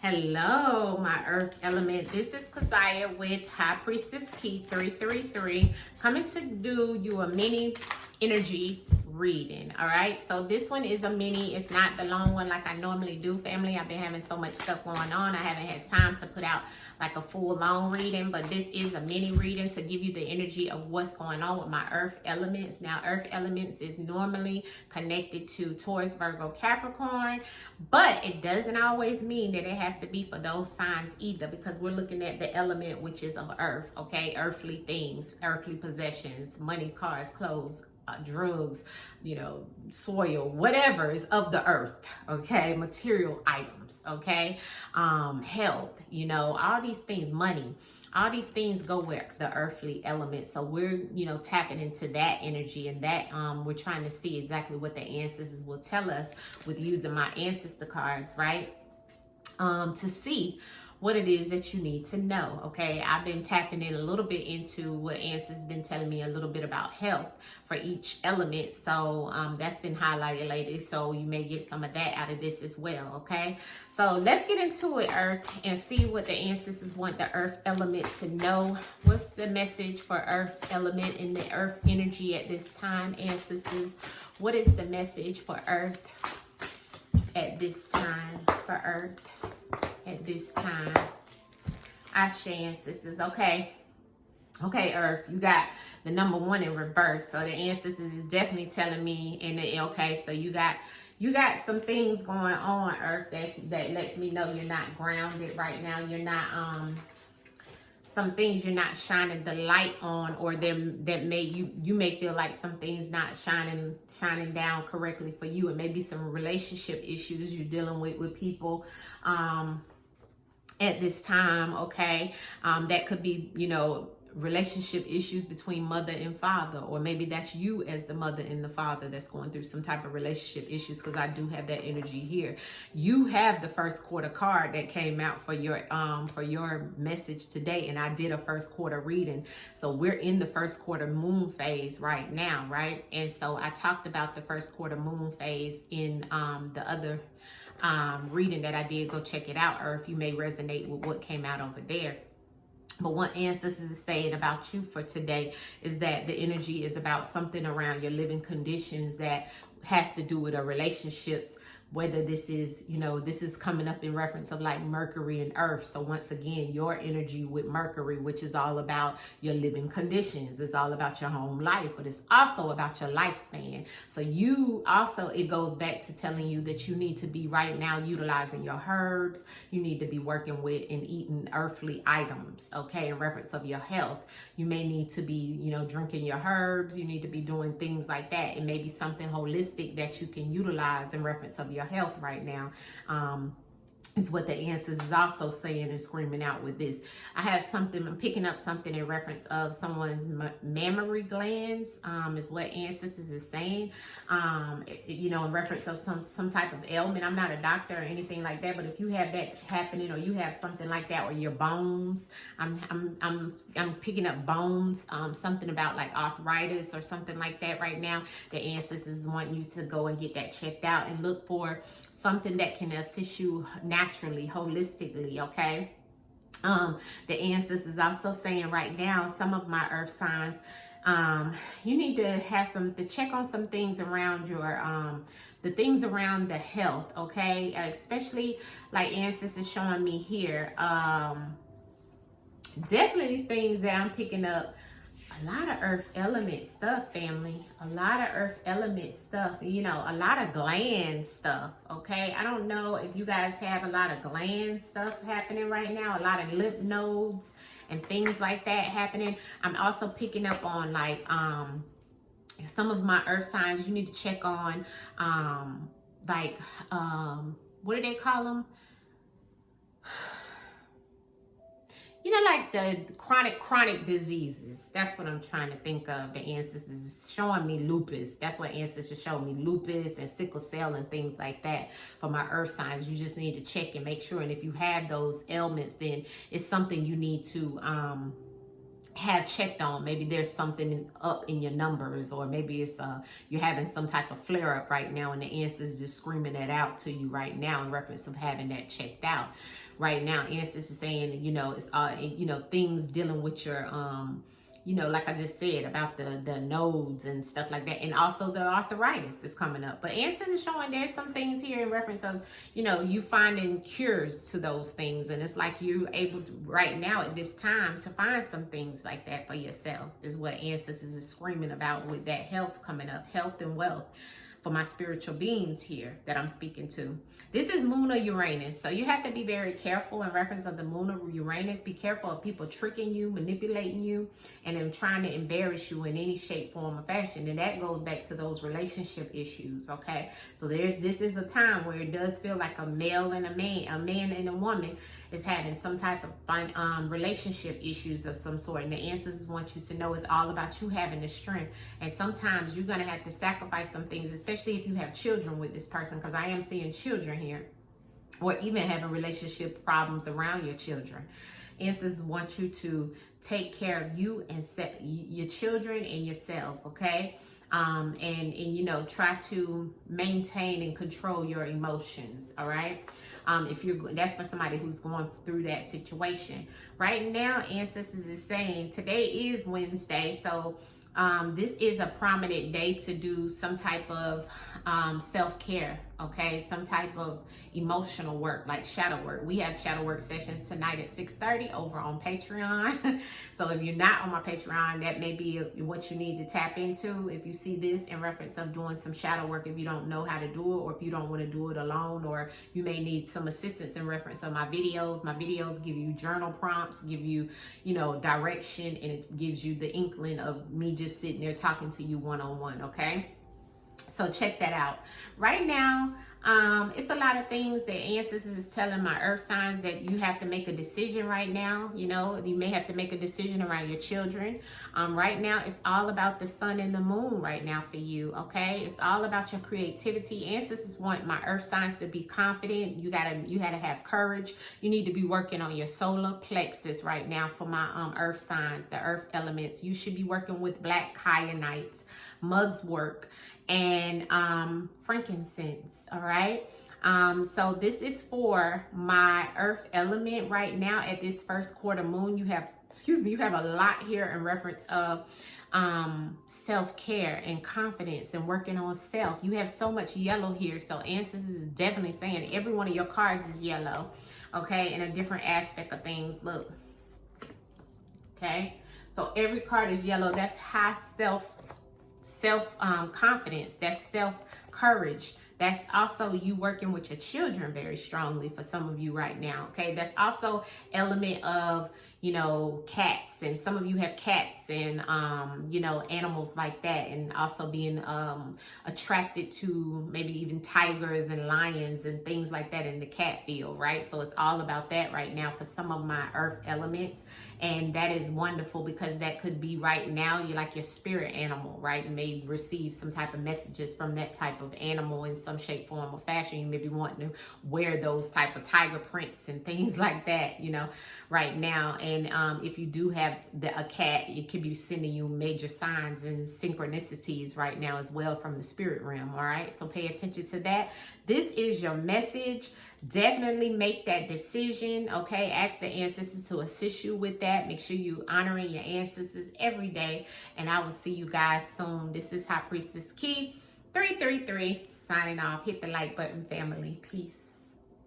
Hello, my earth element. This is Keziah with High Priestess Key 333, coming to do you a mini energy reading. All right, so this one is a mini. It's not the long one like I normally do, family. I've been having so much stuff going on. I haven't had time to put out like a full long reading, but this is a mini reading to give you the energy of what's going on with my earth elements. Now, earth elements is normally connected to Taurus, Virgo, Capricorn, but it doesn't always mean that it has to be for those signs either, because we're looking at the element which is of earth. Okay, earthly things, earthly possessions, money, cars, clothes, drugs, soil, whatever is of the earth. Okay, material items. Okay, health, all these things, money, all these things go with the earthly element. So we're tapping into that energy, and that we're trying to see exactly what the ancestors will tell us with using my ancestor cards, right? To see what it is that you need to know. Okay, I've been tapping in a little bit into what ancestors been telling me a little bit about health for each element. So that's been highlighted lately, so you may get some of that out of this as well. Okay, so let's get into it, earth, and see what the ancestors want the earth element to know. What's the message for earth element and the earth energy at this time, ancestors? What is the message for earth at this time, for earth at this time? Ashe, ancestors. Okay, earth, you got the number 1 in reverse, so the ancestors is definitely telling me okay, so you got some things going on, earth, that lets me know you're not grounded right now. You're not some things you're not shining the light on, or that you may feel like some things not shining down correctly for you. It may be some relationship issues you're dealing with people at this time. Okay, that could be relationship issues between mother and father, or maybe that's you as the mother and the father that's going through some type of relationship issues, because I do have that energy here. You have the first quarter card that came out for your message today, and I did a first quarter reading. So we're in the first quarter moon phase right now, right? And so I talked about the first quarter moon phase in the other reading that I did. Go check it out, or if you may resonate with what came out over there. But what ancestors is saying about you for today is that the energy is about something around your living conditions that has to do with our relationships, whether this is, this is coming up in reference of like Mercury and Earth. So once again, your energy with Mercury, which is all about your living conditions, it's all about your home life, but it's also about your lifespan. So you also, it goes back to telling you that you need to be right now utilizing your herbs. You need to be working with and eating earthly items, okay, in reference of your health. You may need to be, drinking your herbs. You need to be doing things like that. It may be something holistic that you can utilize in reference of your health right now. Is what the answers is also saying and screaming out with this. I have something, I'm picking up something in reference of someone's mammary glands, is what ancestors is saying, in reference of some type of ailment. I'm not a doctor or anything like that, but if you have that happening, or you have something like that, or your bones, I'm picking up bones, something about like arthritis or something like that right now. The ancestors want you to go and get that checked out and look for something that can assist you naturally, holistically, okay? The ancestors is also saying right now, some of my earth signs, you need to have to check on some things around your, the things around the health, okay? Especially like ancestors showing me here, definitely things that I'm picking up. A lot of earth element stuff, family. A lot of earth element stuff. A lot of gland stuff, okay? I don't know if you guys have a lot of gland stuff happening right now. A lot of lymph nodes and things like that happening. I'm also picking up on like some of my earth signs. You need to check on what do they call them? Like the chronic diseases. That's what I'm trying to think of. The ancestors is showing me lupus. That's what ancestors show me, lupus and sickle cell and things like that for my earth signs. You just need to check and make sure. And if you have those ailments, then it's something you need to have checked on. Maybe there's something up in your numbers, or maybe it's you're having some type of flare up right now, and the ancestors just screaming that out to you right now in reference of having that checked out right now. Ancestors is saying, you know, it's you know, things dealing with your you know, like I just said about the nodes and stuff like that, and also the arthritis is coming up. But ancestors showing there's some things here in reference of, you know, you finding cures to those things, and it's like you able to right now at this time to find some things like that for yourself is what ancestors is screaming about with that health coming up, health and wealth. For my spiritual beings here that I'm speaking to. This is Moon or Uranus. So you have to be very careful in reference of the Moon or Uranus. Be careful of people tricking you, manipulating you, and then trying to embarrass you in any shape, form, or fashion. And that goes back to those relationship issues, okay? So this is a time where it does feel like a male and a man and a woman is having some type of relationship issues of some sort. And the ancestors want you to know it's all about you having the strength. And sometimes you're going to have to sacrifice some things, especially if you have children with this person, because I am seeing children here, or even having relationship problems around your children. Ancestors want you to take care of you and set your children and yourself, okay? And you know, try to maintain and control your emotions, all right? That's for somebody who's going through that situation. Right now, ancestors is saying today is Wednesday, so this is a prominent day to do some type of self-care, okay? Some type of emotional work, like shadow work. We have shadow work sessions tonight at 6:30 over on Patreon. So if you're not on my Patreon, that may be what you need to tap into. If you see this in reference of doing some shadow work, if you don't know how to do it, or if you don't want to do it alone, or you may need some assistance in reference of my videos give you journal prompts, give you, you know, direction, and it gives you the inkling of me just sitting there talking to you one-on-one, okay? So check that out. Right now, it's a lot of things that ancestors is telling my earth signs that you have to make a decision right now. You know, you may have to make a decision around your children. Right now, it's all about the sun and the moon right now for you, okay? It's all about your creativity. Ancestors want my earth signs to be confident. You gotta have courage. You need to be working on your solar plexus right now for my earth signs, the earth elements. You should be working with black kyanites, mugswork, and frankincense, all right? So this is for my earth element right now at this first quarter moon. You have a lot here in reference of self-care and confidence and working on self. You have so much yellow here, so ancestors is definitely saying every one of your cards is yellow, okay, in a different aspect of things. Look, okay, so every card is yellow. That's high self confidence, that's self courage. That's also you working with your children very strongly for some of you right now, okay? That's also element of, you know, cats, and some of you have cats and you know, animals like that, and also being attracted to maybe even tigers and lions and things like that in the cat field, right? So it's all about that right now for some of my earth elements, and that is wonderful because that could be right now you're like your spirit animal, right? You may receive some type of messages from that type of animal in some shape, form, or fashion. You may be wanting to wear those type of tiger prints and things like that, you know, right now. And if you do have a cat, it could be sending you major signs and synchronicities right now as well from the spirit realm, all right? So pay attention to that. This is your message. Definitely make that decision, okay? Ask the ancestors to assist you with that. Make sure you honoring your ancestors every day, and I will see you guys soon. This is High Priestess Key 333 signing off. Hit the like button, family. Peace.